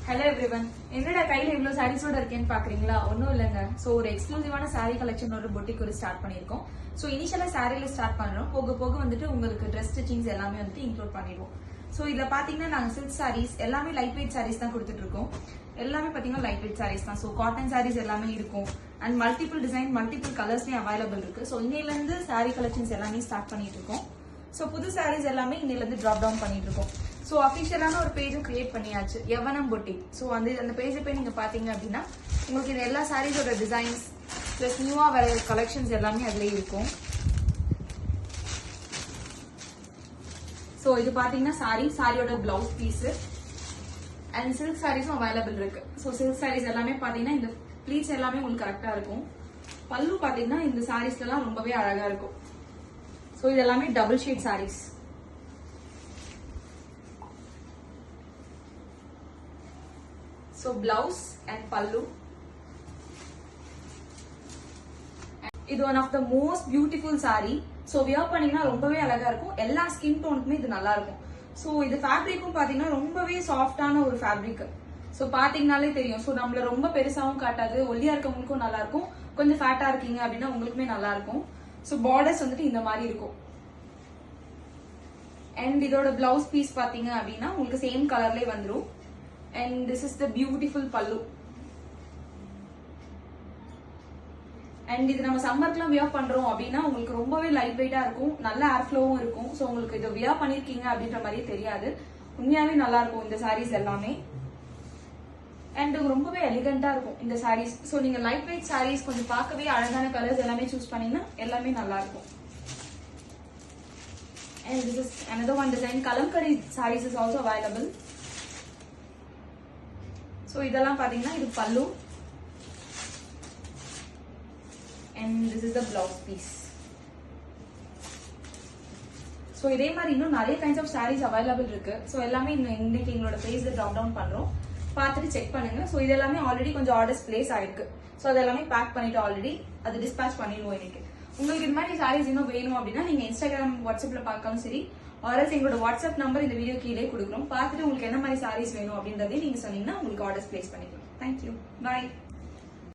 Hello everyone. என்னடா கையில இவ்ளோ சாரீஸோட இருக்கேன்னு பாக்குறீங்களா? ஒண்ணும் இல்லங்க. சோ ஒரு எக்ஸ்க்ளூசிவான saree collection ஒரு boutique ஒரு ஸ்டார்ட் பண்ணிருக்கோம். சோ இனிஷியலா சாரீல ஸ்டார்ட் பண்றோம். போக போக வந்துட்டு உங்களுக்கு Dress stitchings எல்லாமே வந்துட்டு இன்க்ளூட் பண்ணிடுவோம். சோ இதுல பாத்தீங்கன்னா நாங்க silk sarees எல்லாமே லைட் வெயிட் sarees தான் கொடுத்துட்டு இருக்கோம். எல்லாமே பாத்தீங்கன்னா லைட் வெயிட் sarees தான். சோ காட்டன் sarees எல்லாமே இருக்கும். அண்ட் மல்டிபிள் டிசைன் மல்டிபிள் கலர்ஸ்லயும் அவைலபிள் இருக்கு. சோ இன்னையில இருந்து saree collections எல்லாமே ஸ்டார்ட் பண்ணிட்டு இருக்கோம். சோ புது sarees எல்லாமே இன்னையில இருந்து டிராப் டவுன் பண்ணிட்டு இருக்கோம். சோ அபிஷியலான ஒரு பேஜ் கிரியேட் பண்ணியாச்சு, யவனம் பொட்டிக். சோ அந்த பேஜை போய் நீங்க பாத்தீங்க அப்படின்னா உங்களுக்கு இது எல்லா சாரீஸோட டிசைன்ஸ் பிளஸ் நியூவா வர கலெக்ஷன்ஸ் எல்லாமே அதுல இருக்கும். சோ இது பாத்தீங்கன்னா சாரியோட பிளவுஸ் பீஸ் அண்ட் சில்க் சாரீஸும் அவைலபிள் இருக்கு. சோ சில்க் சாரீஸ் எல்லாமே பாத்தீங்கன்னா இந்த ப்ளீட்ஸ் எல்லாமே உங்களுக்கு கரெக்டா இருக்கும். பல்லு பாத்தீங்கன்னா இந்த சாரீஸ்ல எல்லாம் ரொம்பவே அழகா இருக்கும். சோ இது எல்லாமே double shade saris. So blouse and pallu. இது one of the most beautiful saree. So wear பண்ணீங்கன்னா ரொம்பவே அழகா இருக்கும். எல்லா ஸ்கின் டோனுக்குமே இது நல்லா இருக்கும். So இது ஃபேப்ரிக்கும் பாத்தீங்கன்னா ரொம்பவே சாஃப்டான ஒரு ஃபேப்ரிக். So பாத்தீங்கனாலே தெரியும். So நம்மள ரொம்ப பெருசாவும் காட்டாது, ஒல்லியா இருக்கவங்களுக்கும் நல்லா இருக்கும். கொஞ்சம் ஃபேட்டா இருக்கீங்க அப்படின்னா உங்களுக்குமே நல்லா இருக்கும். So பார்டர்ஸ் வந்துட்டு இந்த மாதிரி இருக்கும். And இதோட பிளவுஸ் பீஸ் பாத்தீங்க அப்படின்னா உங்களுக்கு சேம் கலர்லயே வந்துரும். And this is the beautiful pallu. And இது நம்ம சம்மர்க்குலாம் வியர் பண்றோம் அப்படின்னா உங்களுக்கு ரொம்பவே லைட் வெயிட்டா இருக்கும், நல்ல ஏர் ஃப்ளோவும் இருக்கும். சோ உங்களுக்கு இதை வியர் பண்ணிருக்கீங்க அப்படின்ற மாதிரியே தெரியாது. உண்மையாவே நல்லா இருக்கும் இந்த சாரீஸ் எல்லாமே. அண்ட் ரொம்பவே எலிகண்டா இருக்கும் இந்த சாரீஸ். சோ நீங்க லைட் வெயிட் சாரீஸ் கொஞ்சம் பார்க்கவே அழகான கலர்ஸ் எல்லாமே சூஸ் பண்ணீங்கன்னா எல்லாமே நல்லா இருக்கும். And this is another one design. Kalamkari sarees is also available. So இதெல்லாம் பாத்தீங்கன்னா இது பல்லு and this is the blouse piece. So இதே மாதிரி இன்னும் நிறைய kinds of sarees available இருக்கு. So எல்லாமே இன்னைக்கு எங்களோட பேஜ்ல drop down பண்றோம், பார்த்துட்டு செக் பண்ணுங்க. So இது எல்லாமே ஆல்ரெடி கொஞ்சம் ஆர்டர்ஸ் பிளேஸ் ஆயிருக்கு. So அது எல்லாமே பேக் பண்ணிட்டு ஆல்ரெடி அது டிஸ்பேச் பண்ணிடுவோம் இன்னைக்கு. உங்களுக்கு இது மாதிரி sarees இன்னும் வேணும் அப்படின்னா நீங்க இன்ஸ்டாகிராம் வாட்ஸ்அப்ல பார்க்கலாம் சரி, ஆர்எல்ஸ் எங்களோட வாட்ஸ்அப் நம்பர் இந்த வீடியோ கீழே கொடுக்குறோம். பார்த்துட்டு உங்களுக்கு என்ன மாதிரி சாரீஸ் வேணும் அப்படின்றதே நீங்க சொன்னீங்கன்னா உங்களுக்கு ஆர்டர்ஸ் பிளேஸ் பண்ணிக்கலாம். தேங்க்யூ, பாய்.